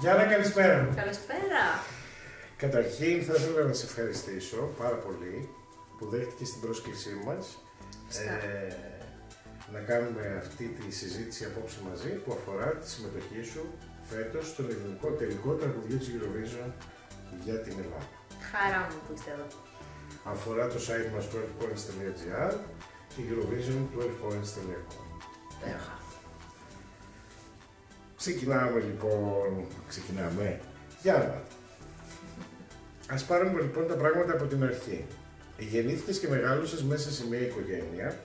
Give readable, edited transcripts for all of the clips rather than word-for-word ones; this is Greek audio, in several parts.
Γιάννα, καλησπέρα. Καλησπέρα. Καταρχήν θα ήθελα να σε ευχαριστήσω πάρα πολύ που δέχτηκες την πρόσκλησή μας να κάνουμε αυτή τη συζήτηση απόψε μαζί που αφορά τη συμμετοχή σου φέτος στον ελληνικό τελικό τραγουδιού της Eurovision για την Ελλάδα. Χαρά μου που είστε εδώ. Αφορά το site μας 12points.gr και Eurovision 12points.com. Πέροχα. Ξεκινάμε λοιπόν. Γιάννα, ας πάρουμε λοιπόν τα πράγματα από την αρχή. Γεννήθηκες και μεγάλωσες μέσα σε μια οικογένεια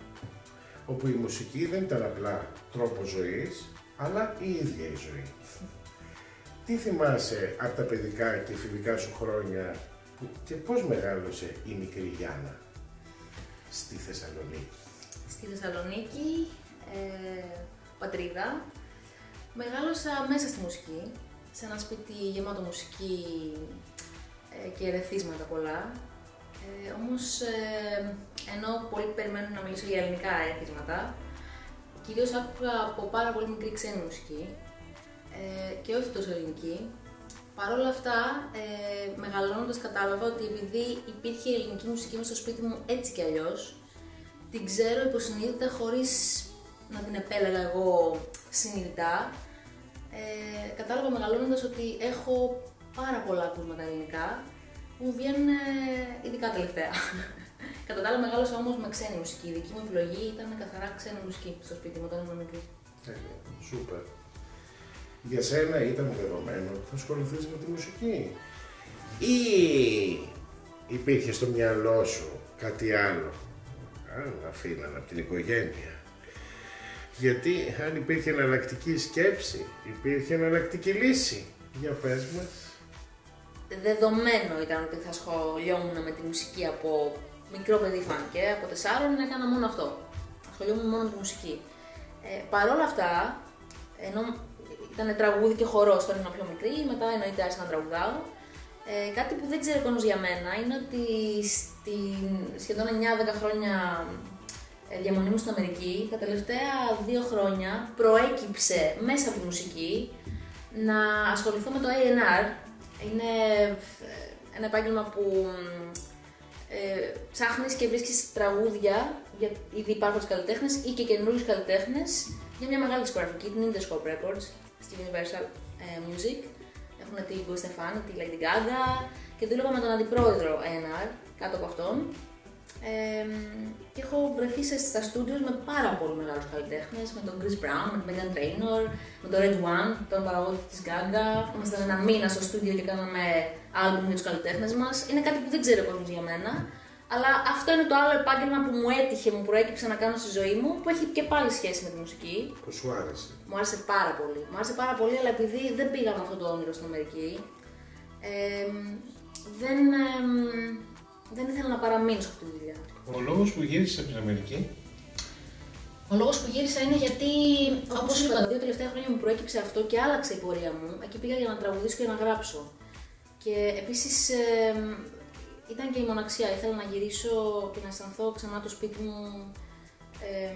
όπου η μουσική δεν ήταν απλά τρόπος ζωής, αλλά η ίδια η ζωή. Τι θυμάσαι από τα παιδικά και εφηβικά σου χρόνια και πώς μεγάλωσε η μικρή Γιάννα στη Θεσσαλονίκη? Στη Θεσσαλονίκη, πατρίδα, μεγάλωσα μέσα στη μουσική, σε ένα σπίτι γεμάτο μουσική και ερεθίσματα πολλά. Όμως, ενώ πολλοί περιμένουν να μιλήσω για ελληνικά ερεθίσματα, κυρίως άκουγα από πάρα πολύ μικρή ξένη μουσική και όχι τόσο ελληνική. Παρ' όλα αυτά, μεγαλώνοντας κατάλαβα ότι επειδή υπήρχε ελληνική μουσική μες στο σπίτι μου έτσι κι αλλιώς, την ξέρω υποσυνείδητα χωρίς να την επέλεγα εγώ συνειδητά. Κατάλαβα μεγαλώνοντας ότι έχω πάρα πολλά ακούσματα ελληνικά που μου βγαίνουν ειδικά τελευταία. Κατά τα άλλα μεγάλωσα όμως με ξένη μουσική. Η δική μου επιλογή ήταν καθαρά ξένη μουσική στο σπίτι μου όταν ήμουν μικρή. Σούπερ. Για σένα ήταν δεδομένο ότι θα ασχοληθείς με τη μουσική ή υπήρχε στο μυαλό σου κάτι άλλο να αφήναν από την οικογένεια? Γιατί αν υπήρχε εναλλακτική σκέψη, υπήρχε εναλλακτική λύση. Για πες μας. Δεδομένο ήταν ότι θα ασχολιόμουν με τη μουσική από μικρό παιδί, φάνηκε. Από 4 έκανα μόνο αυτό. Ασχολιόμουν μόνο με τη μουσική. Παρ' όλα αυτά, ενώ ήταν τραγούδι και χορός όταν ήμουν πιο μικρή, μετά εννοείται άρχισα να τραγουδάω. Κάτι που δεν ξέρει ο κόσμος για μένα είναι ότι σχεδόν 9-10 χρόνια διαμονή μου στην Αμερική, τα τελευταία 2 χρόνια προέκυψε μέσα από τη μουσική να ασχοληθώ με το A&R. Είναι ένα επάγγελμα που ψάχνεις και βρίσκεις τραγούδια για ήδη υπάρχοντες καλλιτέχνες ή και καινούριους καλλιτέχνες για μια μεγάλη δισκογραφική, την Interscope Records, στη Universal Music. Έχουν την Gwen Stefani, τη Lady Gaga και δούλευα με τον αντιπρόεδρο A&R κάτω από αυτόν. Και έχω βρεθεί στα studios με πάρα πολύ μεγάλους καλλιτέχνες, με τον Chris Brown, με τον Meghan Trainor, με τον Red One, τον παραγωγό της Gaga. Ήμασταν ένα μήνα στο studio και κάναμε άλμπουμ για τους καλλιτέχνες μας. Είναι κάτι που δεν ξέρει ο κόσμος για μένα, αλλά αυτό είναι το άλλο επάγγελμα που μου έτυχε, μου προέκυψε να κάνω στη ζωή μου, που έχει και πάλι σχέση με τη μουσική. Που σου άρεσε? Μου άρεσε πάρα πολύ. Μου άρεσε πάρα πολύ, αλλά επειδή δεν πήγα με αυτό το όνειρο στην Αμερική, δεν ήθελα να παραμείνω σε αυτή τη δουλειά. Ο λόγος που γύρισες από την Αμερική? Ο λόγος που γύρισα είναι γιατί, όπως είπα, τα 2 τελευταία χρόνια μου προέκυψε αυτό και άλλαξε η πορεία μου. Εκεί πήγα για να τραγουδήσω και να γράψω. Και επίσης ήταν και η μοναξιά. Ήθελα να γυρίσω και να αισθανθώ ξανά το σπίτι μου,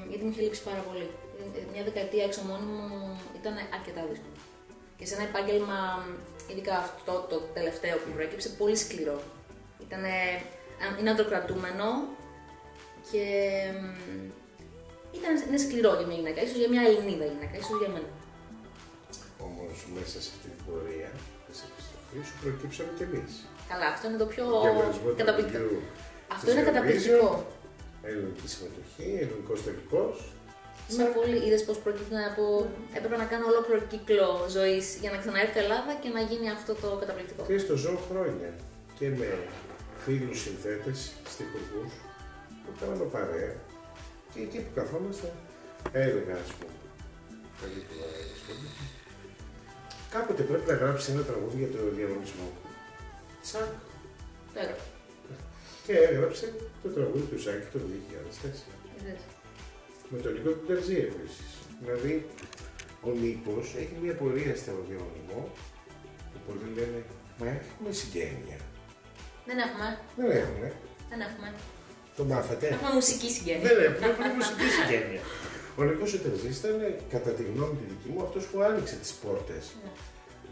γιατί μου είχε λείψει πάρα πολύ. Μια δεκαετία έξω μόνη μου ήταν αρκετά δύσκολο. Και σε ένα επάγγελμα, ειδικά αυτό το τελευταίο που προέκυψε, πολύ σκληρό. Είναι αντροκρατούμενο και είναι σκληρό για μια γυναίκα, ίσως για μια Ελληνίδα γυναίκα, ίσως για μένα. Όμως μέσα σε αυτή την πορεία της επιστροφής σου προκύψαμε κι εμείς. Καλά, αυτό είναι το πιο καταπληκτικό. Αυτό είναι καταπληκτικό. Ελληνική συμμετοχή, ελληνικός τελικός. Είμαι πολύ, είδες πως προκύπτουν από... Έπρεπε να κάνω ολόκληρο κύκλο ζωής για να ξαναέρθω Ελλάδα και να γίνει αυτό το καταπληκτικό. Και στο ζω χρόνια και με φίλους συνθέτες, στιχουργούς που κάναμε παρέα και εκεί που καθόμαστε έλεγα, ας πούμε, κάποτε πρέπει να γράψει ένα τραγούδι για το διαγωνισμό. Τσακ. Πέρα. Και έγραψε το τραγούδι του Σάκη το 2004. Με τον Νίκο του Τερζή επίσης. Δηλαδή, ο Νίκος έχει μια πορεία στο διαγωνισμό που πολλοί λένε, μα έχουμε συγγένεια. Δεν έχουμε. Δεν έχουμε. Το μάθατε? Έχουμε μουσική συγγένεια. Δεν έχουμε μουσική συγγένεια. Ο Νίκος ο Τερζής ήταν, κατά τη γνώμη τη δική μου, αυτός που άνοιξε τις πόρτες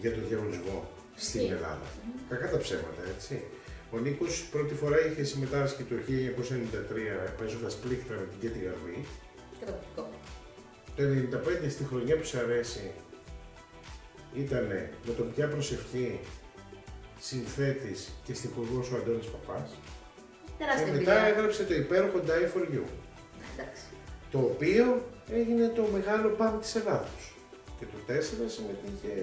για τον διαγωνισμό στην Ελλάδα. Κακά τα ψέματα, έτσι. Ο Νίκος πρώτη φορά είχε συμμετάσχει το 1993 παίζοντας πλήκτρα με την Κέτη Γαρβή. Καταπληκτικό. Το 1995 στη χρονιά που σου αρέσει ήταν με τον Πια Προσευχή συνθέτης και στιχουργός ο Αντώνης Παπάς. Τεράστια Και εμπειρία. μετά έγραψε το υπέροχο Die For You, Εντάξει. το οποίο έγινε το μεγάλο πάμε της Ελλάδος. Και το 4 συμμετείχε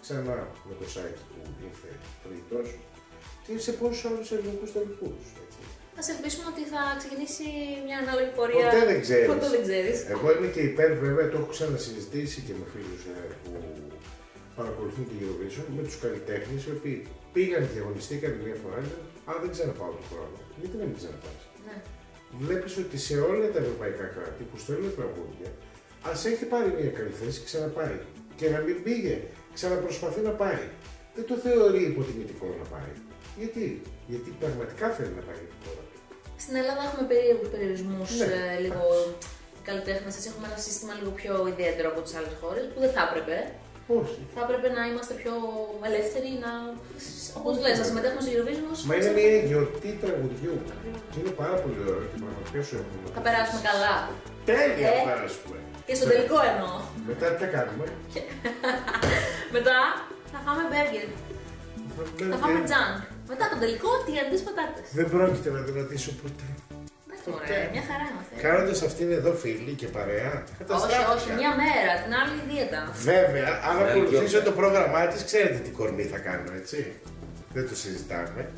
ξανά με το site που ήρθε τρίτος και σε πόσους άλλους ελληνικούς τελικούς. Ας ελπίσουμε ότι θα ξεκινήσει μια ανάλογη πορεία. Ποτέ δεν ξέρεις. Ποτέ δεν ξέρεις. Εγώ είμαι και υπέρ, βέβαια, το έχω ξανασυζητήσει και με φίλους που παρακολουθούν την Eurovision, με τους καλλιτέχνες οι οποίοι πήγαν και διαγωνιστήκαν μια φορά και αν δεν ξαναπάω τον χρόνο, γιατί να μην ξαναπάς. Ναι. Βλέπεις ότι σε όλα τα ευρωπαϊκά κράτη που στέλνουν τραγούδια, ας έχει πάρει μια καλή θέση, ξαναπάει. Και να μην πήγε, ξαναπροσπαθεί να πάρει. Δεν το θεωρεί υποτιμητικό να πάρει. Γιατί πραγματικά θέλει να πάει την χώρα. Στην Ελλάδα έχουμε περίεργους περιορισμούς, Ναι. λίγο καλλιτέχνες. Έτσι έχουμε ένα σύστημα λίγο πιο ιδιαίτερο από τις άλλες χώρες, που δεν θα έπρεπε. Όχι. Θα έπρεπε να είμαστε πιο ελεύθεροι, όπως λες, να συμμετέχουμε στο Eurovision. Μα είναι μια γιορτή τραγουδιού. Και είναι πάρα πολύ ωραίο και πραγματικά σου έχουμε. Θα περάσουμε καλά. Τέλεια θα περάσουμε. Και στο τελικό εννοώ. Μετά τι θα κάνουμε. Μετά θα φάμε μπέργκερ. Θα φάμε junk. Μετά το τελικό, τηγανιτές πατάτες. Δεν πρόκειται να την ρωτήσω ποτέ. Εντάξει, ωραία, μια χαρά είμαστε. Κάνοντας αυτήν εδώ φίλη και παρέα, Όχι, καταστράφηκα. όχι, μια μέρα, την άλλη δίαιτα. Βέβαια, αν ακολουθήσω το πρόγραμμά της, ξέρετε τι κορμί θα κάνω, έτσι. Δεν το συζητάμε.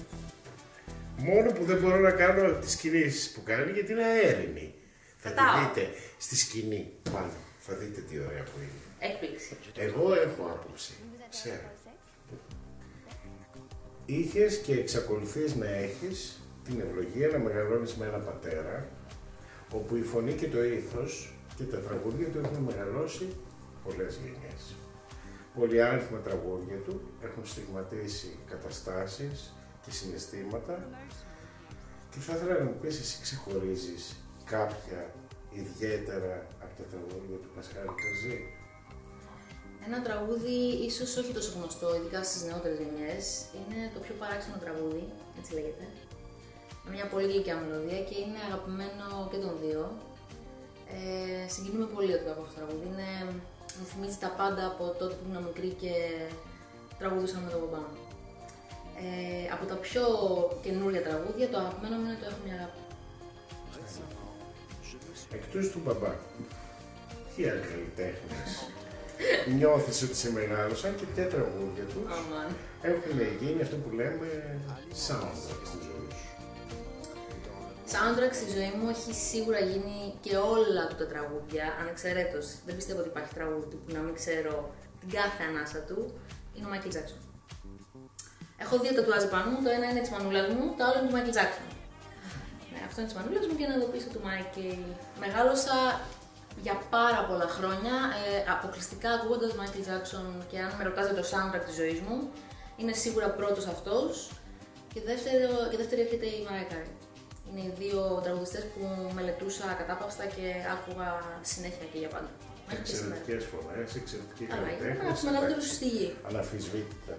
Μόνο που δεν μπορώ να κάνω τις κινήσεις που κάνει γιατί είναι αέρινη. Θα τη Κατάω. δείτε στη σκηνή πάνω. Θα δείτε τι ωραία που είναι. Έκπληξη. Εγώ έχω άποψη. Ξέρω. Είχες και εξακολουθείς να έχεις την ευλογία να μεγαλώνεις με έναν πατέρα, όπου η φωνή και το ήθος και τα τραγούδια του έχουν μεγαλώσει πολλές γενιές. Πολυάριθμα τραγούδια του έχουν στιγματίσει καταστάσεις και συναισθήματα και θα ήθελα να μου πεις, εσύ ξεχωρίζεις κάποια ιδιαίτερα από τα τραγούδια του Πασχάλη Καζή? Ένα τραγούδι, ίσως όχι τόσο γνωστό, ειδικά στις νεότερες γενιές, είναι το πιο παράξενο τραγούδι, έτσι λέγεται. Με μια πολύ γλυκιά μελωδία και είναι αγαπημένο και των δύο. Συγκινούμε πολύ ότι από αυτό το τραγούδι. Μου θυμίζει τα πάντα από τότε που ήμουν μικρή και τραγουδούσαμε με τον μπαμπά μου. Από τα πιο καινούργια τραγούδια, το αγαπημένο μου είναι το Έχω μια αγάπη. Εκτός του μπαμπά, τι άλλοι καλλιτέχνες νιώθεις ότι σε μεγάλωσαν και ποια τραγούδια τους έχουν γίνει αυτό που λέμε soundtrack στη ζωή σου? Soundtrack στη ζωή μου έχει σίγουρα γίνει και όλα του τα τραγούδια, ανεξαιρέτως. Δεν πιστεύω ότι υπάρχει τραγούδι του που να μην ξέρω την κάθε ανάσα του. Είναι ο Michael Jackson. Έχω δύο τατουάζ πάνω μου, το ένα είναι της μανούλας μου, το άλλο είναι του Michael Jackson. Ναι, αυτό είναι της μανούλας μου και ένα εδώ πίσω του Michael. Μεγάλωσα για πάρα πολλά χρόνια, αποκλειστικά ακούγοντας Michael Jackson, και αν με ρωτάς για το soundtrack της ζωής μου, είναι σίγουρα πρώτος αυτός και δεύτερη έρχεται η Mariah Carey. Είναι οι δύο τραγουδιστές που μελετούσα κατάπαυστα και άκουγα συνέχεια και για πάντα. Εξαιρετικές φωνές, εξαιρετικοί Αλλά είναι καλλιτέχνες. ένα από τους μεγαλύτερους στη γη. Αναμφισβήτητα.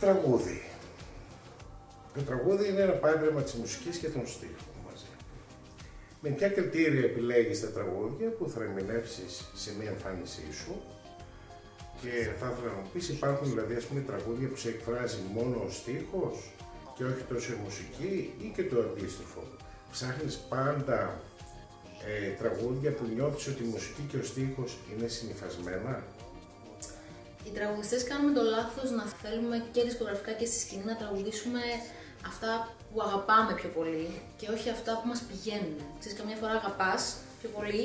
Τραγούδι. Το τραγούδι είναι ένα πάντρεμα της μουσικής και των στίχων μαζί. Με ποια κριτήρια επιλέγεις τα τραγούδια που θα ερμηνεύσεις σε μια εμφάνισή σου? Και θα ήθελα να μου πεις, υπάρχουν δηλαδή τραγούδια που σε εκφράζει μόνο ο στίχος και όχι τόσο η μουσική, ή και το αντίστροφο? Ψάχνεις πάντα τραγούδια που νιώθεις ότι η μουσική και ο στίχος είναι συνυφασμένα? Οι τραγουδιστές κάνουμε το λάθος να θέλουμε και δισκογραφικά και στη σκηνή να τραγουδήσουμε αυτά που αγαπάμε πιο πολύ και όχι αυτά που μας πηγαίνουν. Ξέρεις, καμιά φορά αγαπάς πιο πολύ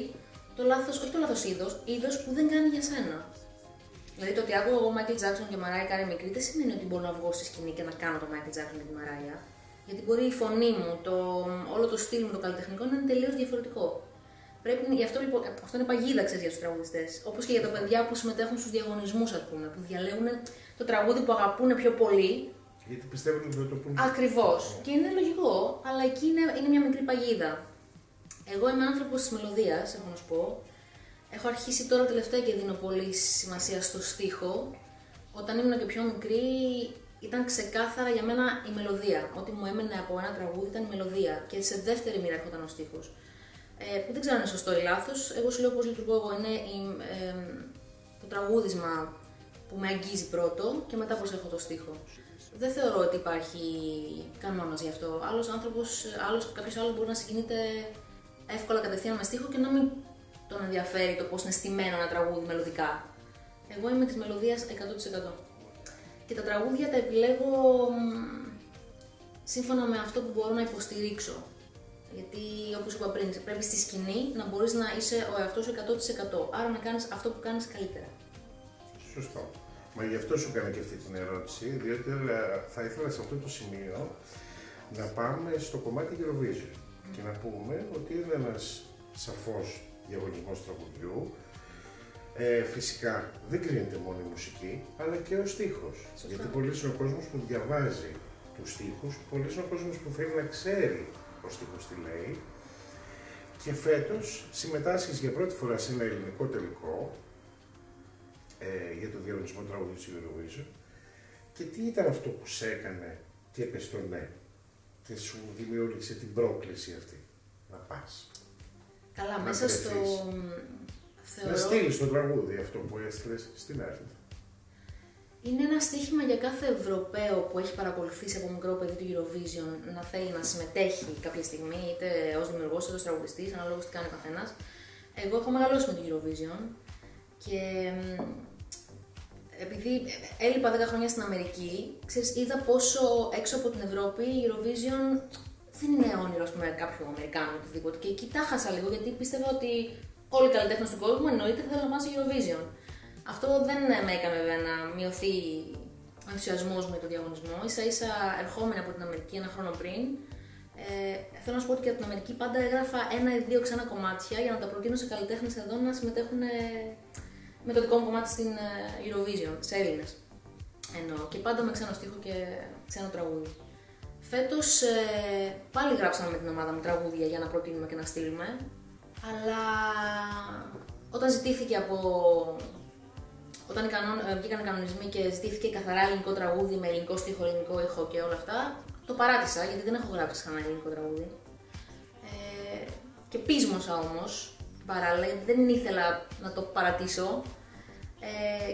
το λάθος, όχι το λάθος είδος που δεν κάνει για σένα. Δηλαδή το ότι άκουγα εγώ Michael Jackson και Mariah Carey μικρή δεν σημαίνει ότι μπορώ να βγω στη σκηνή και να κάνω το Michael Jackson και τη Mariah. Γιατί μπορεί η φωνή μου, όλο το στυλ μου, το καλλιτεχνικό να είναι τελείως διαφορετικό. Γι' αυτό λοιπόν, αυτό είναι παγίδα, ξέρεις, για τους τραγουδιστές. Όπως και για τα παιδιά που συμμετέχουν στους διαγωνισμούς, ας πούμε, που διαλέγουν το τραγούδι που αγαπούν πιο πολύ. Γιατί πιστεύουν ότι δεν το πούνε. Ακριβώς. Και είναι λογικό, αλλά εκεί είναι μια μικρή παγίδα. Εγώ είμαι άνθρωπος της μελωδίας, έχω να σου πω. Έχω αρχίσει τώρα τελευταία και δίνω πολύ σημασία στο στίχο. Όταν ήμουν και πιο μικρή, ήταν ξεκάθαρα για μένα η μελωδία. Ό,τι μου έμενε από ένα τραγούδι ήταν η μελωδία. Και σε δεύτερη μοίρα έρχονταν ο στίχος. Που δεν ξέρω αν είναι σωστό ή λάθος. Εγώ σου λέω πώς λειτουργώ εγώ. Είναι το τραγούδισμα που με αγγίζει πρώτο και μετά προσέχω το στίχο. Δεν θεωρώ ότι υπάρχει κανόνας γι' αυτό. Κάποιος άλλος μπορεί να συγκινείται εύκολα κατευθείαν με στίχο και να μην τον ενδιαφέρει το πώς είναι στημένο ένα τραγούδι μελωδικά. Εγώ είμαι της μελωδίας 100%. Και τα τραγούδια τα επιλέγω σύμφωνα με αυτό που μπορώ να υποστηρίξω. Γιατί, όπως είπα πριν, πρέπει στη σκηνή να μπορείς να είσαι ο εαυτός σου 100%. Άρα να κάνεις αυτό που κάνεις καλύτερα. Σωστό. Μα γι' αυτό σου έκανα και αυτή την ερώτηση, διότι θα ήθελα σε αυτό το σημείο να πάμε στο κομμάτι Eurovision και να πούμε ότι είναι ένας σαφώς διαγωνισμός τραγουδιού. Φυσικά δεν κρίνεται μόνο η μουσική, αλλά και ο στίχος. Σωστά. Γιατί πολλοί είναι ο κόσμος που διαβάζει τους στίχους, πολλοί είναι ο κόσμος που θέλει να ξέρει ο στίχος τι λέει. Και φέτος συμμετάσχεις για πρώτη φορά σε ένα ελληνικό τελικό για το διαγωνισμό τραγουδιού της Eurovision. Και τι ήταν αυτό που σε έκανε και έπες το ναι και σου δημιούργησε την πρόκληση αυτή να πας? Καλά, μέσα στο... Να στείλεις το τραγούδι αυτό που έστειλες στην ΕΡΤ. Είναι ένα στοίχημα για κάθε Ευρωπαίο που έχει παρακολουθήσει από μικρό παιδί του Eurovision να θέλει να συμμετέχει κάποια στιγμή, είτε ως δημιουργός είτε ως τραγουδιστής, αναλόγως τι κάνει ο καθένας. Εγώ έχω μεγαλώσει με το Eurovision και επειδή έλειπα 10 χρόνια στην Αμερική, ξέρεις, είδα πόσο έξω από την Ευρώπη η Eurovision δεν είναι όνειρο με κάποιου Αμερικάνου ή οτιδήποτε. Και εκεί τα χάσα λίγο γιατί πίστευα ότι όλοι οι καλλιτέχνες του κόσμου εννοείται θέλουν να πάνε στο Eurovision. Αυτό δεν με έκανε βέβαια να μειωθεί ο ενθουσιασμός μου για τον διαγωνισμό. Ίσα-ίσα ερχόμενη από την Αμερική ένα χρόνο πριν, θέλω να σου πω ότι και από την Αμερική πάντα έγραφα ένα ή δύο ξένα κομμάτια για να τα προτείνω σε καλλιτέχνες εδώ να συμμετέχουν με το δικό μου κομμάτι στην Eurovision, σε Έλληνες. Και πάντα με ξένο στίχο και ξένο τραγούδι. Φέτος πάλι γράψαμε με την ομάδα μου τραγούδια για να προτείνουμε και να στείλουμε, αλλά όταν ζητήθηκε όταν βγήκαν οι κανονισμοί και ζητήθηκε καθαρά ελληνικό τραγούδι με ελληνικό στίχο, ελληνικό ήχο και όλα αυτά, το παράτησα γιατί δεν έχω γράψει κανένα ελληνικό τραγούδι. Και πείσμωσα όμως, παράλληλα, δεν ήθελα να το παρατήσω.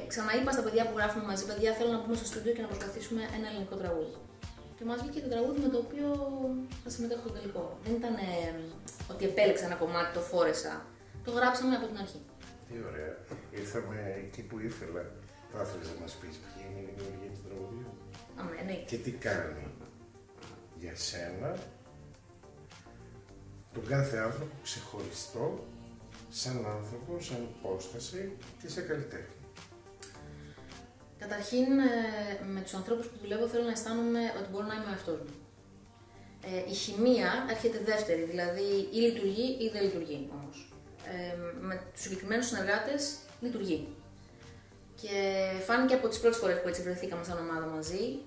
Ξαναείπα στα παιδιά που γράφουμε μαζί, παιδιά, θέλω να πούμε στο στούντιο και να προσπαθήσουμε ένα ελληνικό τραγούδι. Και μας βγήκε το τραγούδι με το οποίο θα συμμετέχω στο τελικό. Δεν ήταν ότι επέλεξα ένα κομμάτι, το φόρεσα. Το γράψαμε από την αρχή. Τι ωραία. Ήρθαμε εκεί που ήθελα. Θα ήθελες να μας πεις ποια είναι η δημιουργία του τραγουδιού. Ναι. Και τι κάνει για σένα τον κάθε άνθρωπο ξεχωριστό, σαν άνθρωπο, σαν υπόσταση και σαν καλλιτέχνη. Καταρχήν, με τους ανθρώπους που δουλεύω θέλω να αισθάνομαι ότι μπορώ να είμαι ο εαυτός μου. Η χημεία έρχεται δεύτερη, δηλαδή ή λειτουργεί ή δεν λειτουργεί όμως. Με τους συγκεκριμένους συνεργάτες λειτουργεί. Και φάνηκε από τις πρώτες φορές που έτσι βρεθήκαμε σαν ομάδα μαζί.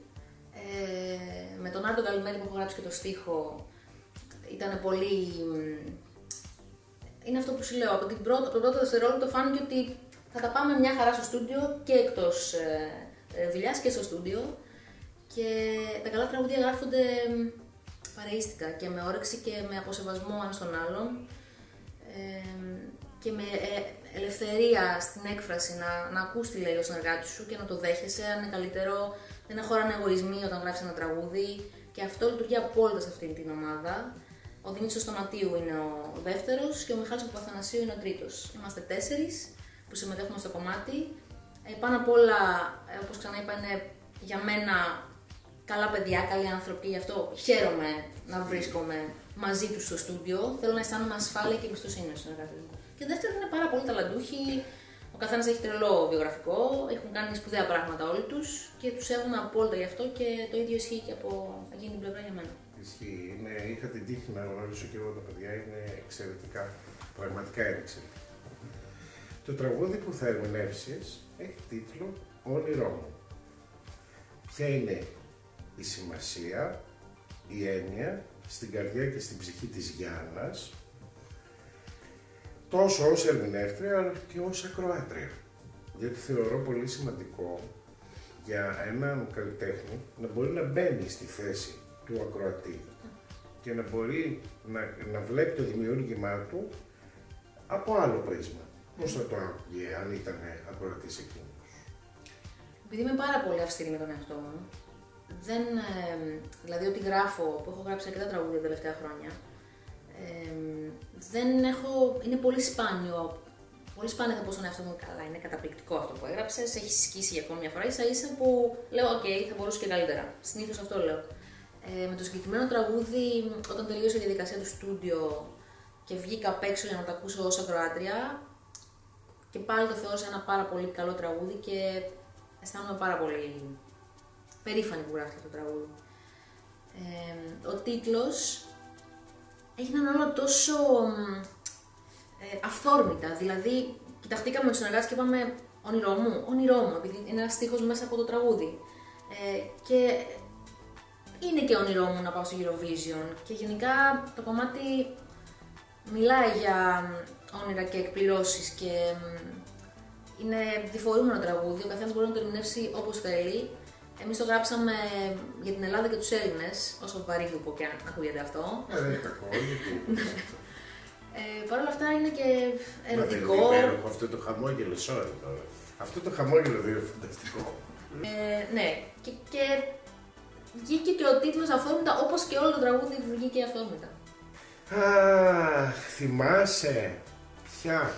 Με τον Άρτο Καλημέρη που έχω γράψει και το στίχο, ήταν πολύ... Είναι αυτό που σου λέω, από τον πρώτο δευτερόλεπτο φάνηκε ότι θα τα πάμε μια χαρά στο στούντιο και εκτός δουλειάς και στο στούντιο. Και τα καλά τραγούδια γράφονται παρεΐστικα και με όρεξη και με αποσεβασμό ένας τον άλλον. Και με ελευθερία στην έκφραση, να ακούς τι λέει ο συνεργάτης σου και να το δέχεσαι, αν είναι καλύτερο. Δεν χωράνε εγωισμοί όταν γράφεις ένα τραγούδι και αυτό λειτουργεί απόλυτα σε αυτήν την ομάδα. Ο Δημήτρης Σταματίου είναι ο δεύτερος και ο Μιχάλης Παπαθανασίου είναι ο τρίτος. Είμαστε 4 που συμμετέχουμε στο κομμάτι. Πάνω απ' όλα, όπως ξαναείπα, είναι για μένα καλά παιδιά, καλοί άνθρωποι, γι' αυτό χαίρομαι να βρίσκομαι μαζί τους στο στούντιο. Θέλω να αισθάνομαι ασφάλεια και εμπιστοσύνη στους συνεργάτες μου. Και δεύτερον, είναι πάρα πολύ ταλαντούχοι. Ο καθένας έχει τρελό βιογραφικό, έχουν κάνει σπουδαία πράγματα όλοι τους και τους σέβομαι απόλυτα γι' αυτό και το ίδιο ισχύει και από εκείνη την πλευρά για μένα. Ισχύει. Είχα την τύχη να γνωρίσω και εγώ τα παιδιά, είναι εξαιρετικά. Πραγματικά είναι εξαιρετικά. Το τραγούδι που θα ερμηνεύσεις έχει τίτλο «Όνειρό μου». Ποια είναι η σημασία, η έννοια στην καρδιά και στην ψυχή της Γιάννας τόσο ως ερμηνεύτρια αλλά και ως ακροάτρια. Γιατί θεωρώ πολύ σημαντικό για έναν καλλιτέχνη να μπορεί να μπαίνει στη θέση του ακροατή και να μπορεί να βλέπει το δημιούργημά του από άλλο πρίσμα. Πώς θα το άκουγε αν ήταν ακροατής εκείνος? Επειδή είμαι πάρα πολύ αυστηρή με τον εαυτό μου, δηλαδή ότι γράφω, που έχω γράψει αρκετά τραγούδια τα τελευταία χρόνια, είναι πολύ σπάνιο. Πολύ σπάνια θα πω στον εαυτό μου, καλά, είναι καταπληκτικό αυτό που έγραψες, έχει σκίσει για ακόμη μια φορά, ίσα που λέω, οκ, θα μπορούσε και καλύτερα. Συνήθως αυτό λέω. Με το συγκεκριμένο τραγούδι, όταν τελείωσε η διαδικασία του στούντιο και βγήκα απ' έξω για να το ακούσω ως ακροάτρια, και πάλι το θεώρησα ένα πάρα πολύ καλό τραγούδι και αισθάνομαι πάρα πολύ περήφανη που γράφτηκε αυτό το τραγούδι. Ο τίτλος έγιναν όλα τόσο αυθόρμητα, δηλαδή κοιταχτήκαμε με τους συνεργάτες και είπαμε όνειρό μου, επειδή είναι ένας στίχος μέσα από το τραγούδι. Και είναι και όνειρό μου να πάω στο Eurovision και γενικά το κομμάτι μιλάει για όνειρα και εκπληρώσεις και είναι διφορούμενο τραγούδι, ο καθένας μπορεί να το ερμηνεύσει όπως θέλει. Εμείς το γράψαμε για την Ελλάδα και τους Έλληνες, όσο βαρύγδουπο και αν ακούγεται αυτό. Δεν είναι κακό, γιατί. Παρ' όλα αυτά είναι και ερωτικό. Αυτό το χαμόγελο, sorry τώρα. Αυτό το χαμόγελο δεν είναι φανταστικό. Ναι, και βγήκε και ο τίτλος αυθόρμητα, όπως και όλο το τραγούδι βγήκε αυθόρμητα. Αχ, θυμάσαι ποια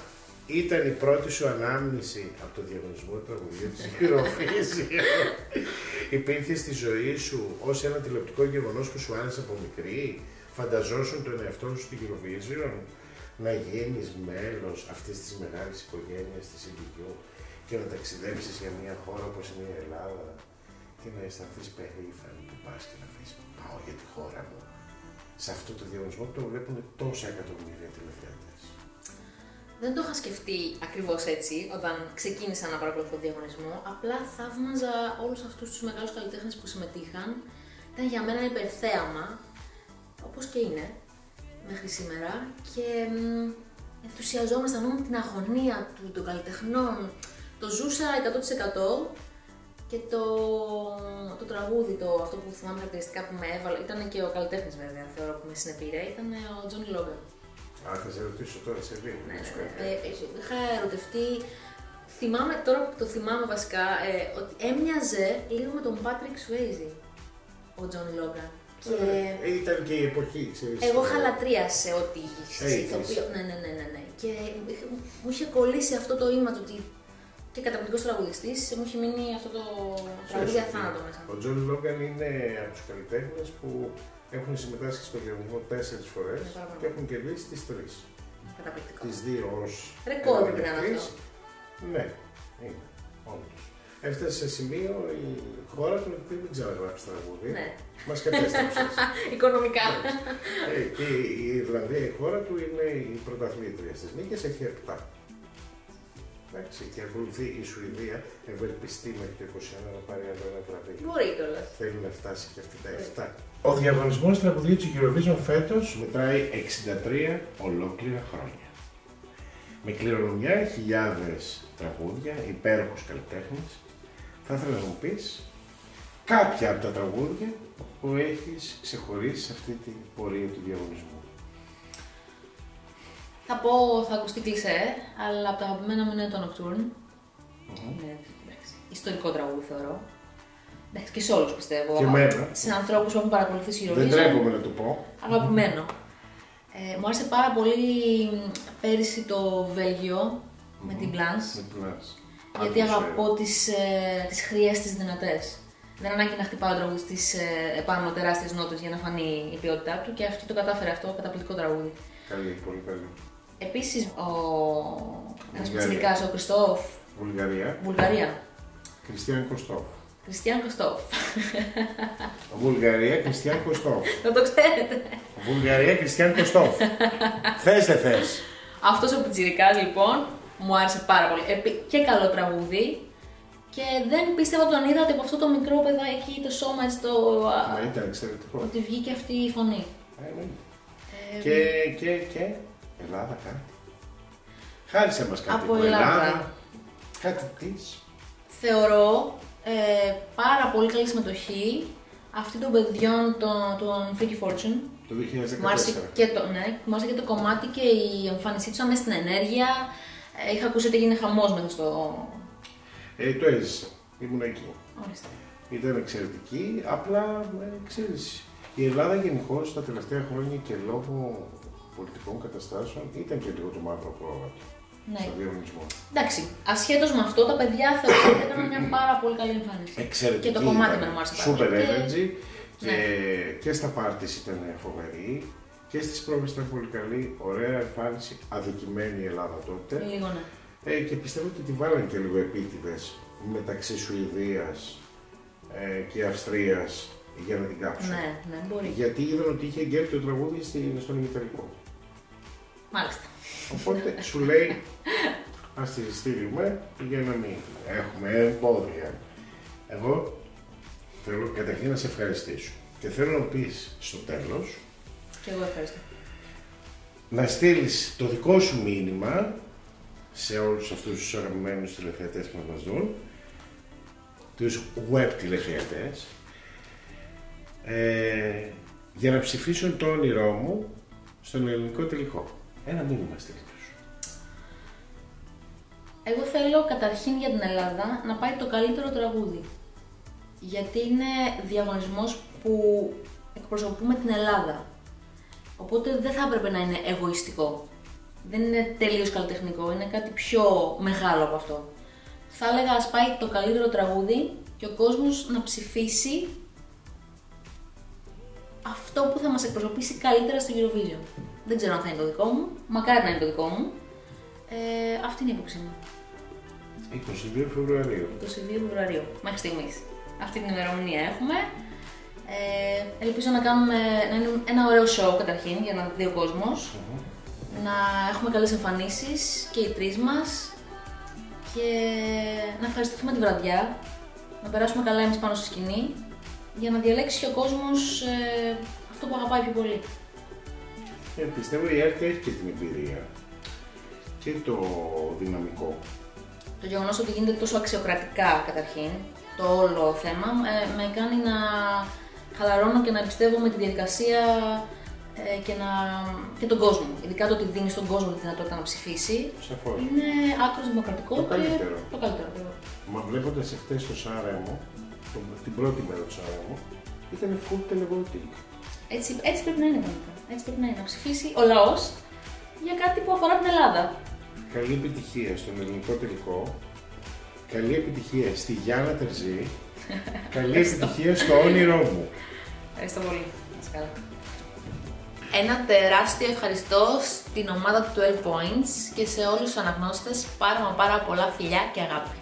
ήταν η πρώτη σου ανάμνηση από το διαγωνισμό του τραγουδιού της Eurovision? Υπήρχε στη ζωή σου ως ένα τηλεοπτικό γεγονός που σου άρεσε από μικρή? Φανταζόσουν τον εαυτό σου στην Eurovision να γίνεις μέλος αυτής της μεγάλης οικογένειας της ηλικιού και να ταξιδέψεις για μια χώρα όπως είναι η Ελλάδα και να αισθανθείς περήφανη που πας και να πεις πάω για τη χώρα μου? Σε αυτό το διαγωνισμό που το βλέπουν τόσα εκατομμύρια τηλεθεατές. Δεν το είχα σκεφτεί ακριβώς έτσι όταν ξεκίνησα να παρακολουθώ το διαγωνισμό. Απλά θαύμαζα όλους αυτούς τους μεγάλους καλλιτέχνες που συμμετείχαν. Ήταν για μένα υπερθέαμα, όπως και είναι μέχρι σήμερα, και ενθουσιαζόμουν, αισθανόμουν την αγωνία των καλλιτεχνών. Το ζούσα 100%. Και το τραγούδι, αυτό που θυμάμαι χαρακτηριστικά που με έβαλε, ήταν και ο καλλιτέχνης βέβαια, θεωρώ, που με συνεπήρε, ήταν ο Τζόνι Λόγκαν. Θα σε ρωτήσω τώρα σε λίγο. Ναι, είχα ερωτευτεί, τώρα που το θυμάμαι βασικά, ότι έμοιαζε λίγο με τον Πάτρικ Σουέιζι, ο Τζόνι Λόγκαν. Ήταν και η εποχή, ξέρεις. Εγώ είχα λατρεία σε ό,τι ηθοποιό. Ναι. Και μου είχε κολλήσει αυτό το image ότι και καταπληκτικός τραγουδιστής, μου έχει μείνει αυτό το τραγούδι αθάνατο μέσα. Ο Τζόνι Λόγκαν είναι από τους καλλιτέχνες που έχουν συμμετάσχει στο διαγωνισμό 4 φορές και έχουν κερδίσει τις 3. Καταπληκτικό. Τις 2 ως ρεκόρ πρέπει να είναι αυτό. Ναι, είναι, όντως. Έφτασε σε σημείο η χώρα του ότι δεν ξαναγράψει τραγούδι. Ναι. Μας κατέστρεψε. Οικονομικά. Και η Ιρλανδία, η χώρα του, είναι η πρωταθλήτρια στις νίκες, έχει 7. Εντάξει, και ακολουθεί η Σουηδία, ευελπιστεί μέχρι το 21 να πάρει άλλο ένα βραβείο. Μπορεί κιόλας. Θέλει να φτάσει και αυτή τα 7. Ο διαγωνισμός τραγουδιού της Eurovision φέτος μετράει 63 ολόκληρα χρόνια. Με κληρονομιά χιλιάδες τραγούδια, υπέροχους καλλιτέχνες, θα ήθελα να μου πεις κάποια από τα τραγούδια που έχεις ξεχωρίσει σε αυτή την πορεία του διαγωνισμού. Θα ακουστεί κλισέ, αλλά από τα αγαπημένα μου είναι το Nocturne. Είναι ιστορικό τραγούδι, θεωρώ. Εντάξει, και σε όλους πιστεύω. Και εμένα. Σε ανθρώπους που έχουν παρακολουθήσει Eurovision. Δεν τρέπομαι να το πω. Αγαπημένο. Μου άρεσε πάρα πολύ πέρυσι το Βέλγιο με την Blanche. Γιατί αγαπώ τις χρειές τις δυνατές. Δεν ανάγκη να χτυπάει ο τραγουδιστής επάνω τεράστιες νότες για να φανεί η ποιότητά του, και αυτή το κατάφερε αυτό, καταπληκτικό τραγούδι. Καλή, πολύ καλή. Επίσης, ένας πιτσιρικάς, ο Κριστόφ. Βουλγαρία. Κριστιαν Κωστόφ. Κριστιαν Κωστόφ. Βουλγαρία, Κριστιαν Κωστόφ. Να το ξέρετε. Βουλγαρία, Κριστιαν Κωστόφ. Θες, δεν θες. Αυτός ο πιτσιρικάς λοιπόν μου άρεσε πάρα πολύ. Και καλό τραγούδι. Και δεν πίστευα όταν είδα ότι από αυτό το μικρό παιδάκι το σώμα έτσι το. Μα ήταν εξαιρετικό. Ότι βγήκε αυτή η φωνή. Και Ελλάδα κάτι. Χάρισε μας κάτι από Ελλάδα. Κάτι της. Θεωρώ πάρα πολύ καλή συμμετοχή αυτή των παιδιών των Freaky Fortune. Το 2014. Μου άρεσε και το κομμάτι και η εμφάνισή τους μέσα στην ενέργεια. Είχα ακούσει ότι έγινε χαμός μέσα στο... Το έζησα. Ήμουν εκεί. Ορίστε. Ήταν εξαιρετική. Απλά, ξέρεις, η Ελλάδα γενικώς τα τελευταία χρόνια και λόγω πολιτικών καταστάσεων ήταν και λίγο το μαύρο πρόβατο. Ναι. Στο διαγωνισμό. Εντάξει, ασχέτως με αυτό, τα παιδιά θεωρώ ότι έκαναν μια πάρα πολύ καλή εμφάνιση. Εξαιρετική. Και το κομμάτι με μου άρεσε πάρα πολύ. Super energy Ναι. και στα πάρτις ήταν φοβερή και στις πρόβες ήταν πολύ καλή. Ωραία εμφάνιση, αδικημένη η Ελλάδα τότε. Λίγο ναι. Και πιστεύω ότι τη βάλανε και λίγο επίτηδες μεταξύ Σουηδίας και Αυστρίας για να την κάψουν. Ναι, ναι, μπορεί. Γιατί είδαν ότι είχε γκέλ το τραγούδι στον ημιτελικό. Μάλιστα. Οπότε σου λέει, ας τη στείλουμε για να μην έχουμε εμπόδια. Εγώ θέλω καταρχήν να σε ευχαριστήσω και θέλω να πεις στο τέλος Και εγώ ευχαριστώ. να στείλεις το δικό σου μήνυμα σε όλους αυτούς τους αγαπημένους τηλεθεατές που μας δουν, τους web τηλεθεατές, για να ψηφίσουν το όνειρό μου στον ελληνικό τελικό. Ένα μήνυμα στείλτε τους. Εγώ θέλω καταρχήν για την Ελλάδα να πάει το καλύτερο τραγούδι. Γιατί είναι διαγωνισμός που εκπροσωπούμε την Ελλάδα. Οπότε δεν θα έπρεπε να είναι εγωιστικό. Δεν είναι τελείως καλλιτεχνικό, είναι κάτι πιο μεγάλο από αυτό. Θα έλεγα ας πάει το καλύτερο τραγούδι και ο κόσμος να ψηφίσει αυτό που θα μας εκπροσωπήσει καλύτερα στο Eurovision. Δεν ξέρω αν θα είναι το δικό μου, μακάρι να είναι το δικό μου. Αυτή είναι η υπόψη μου. 22 Φεβρουαρίου. 22 Φεβρουαρίου, μέχρι στιγμής. Αυτή την ημερομηνία έχουμε. Ελπίζω να κάνουμε να είναι ένα ωραίο show καταρχήν για να δει ο κόσμος. Να έχουμε καλές εμφανίσεις και οι τρεις μας και να ευχαριστηθούμε τη βραδιά, να περάσουμε καλά εμείς πάνω στη σκηνή για να διαλέξει και ο κόσμος αυτό που αγαπάει πιο πολύ. Πιστεύω η ΕΡΤ έχει και την εμπειρία και το δυναμικό. Το γεγονός ότι γίνεται τόσο αξιοκρατικά καταρχήν το όλο θέμα με κάνει να χαλαρώνω και να εμπιστεύομαι τη διαδικασία και τον κόσμο. Ειδικά το ότι δίνει στον κόσμο τη δυνατότητα να ψηφίσει. Σαφώς. Είναι άκρως δημοκρατικό Το καλύτερο. Το καλύτερο. Μα βλέποντας εχθές το Σάρεμο, την πρώτη μέρα του Σάρεμο, ήταν full televoting. Έτσι πρέπει να είναι γενικά. Έτσι πρέπει να είναι. Να ψηφίσει ο λαός για κάτι που αφορά την Ελλάδα. Καλή επιτυχία στον ελληνικό τελικό. Καλή επιτυχία στη Γιάννα Τερζή. Καλή επιτυχία στο όνειρό μου. Ευχαριστώ πολύ. Ένα τεράστιο ευχαριστώ στην ομάδα του 12 Points και σε όλους τους αναγνώστες. Πάρα πολλά φιλιά και αγάπη.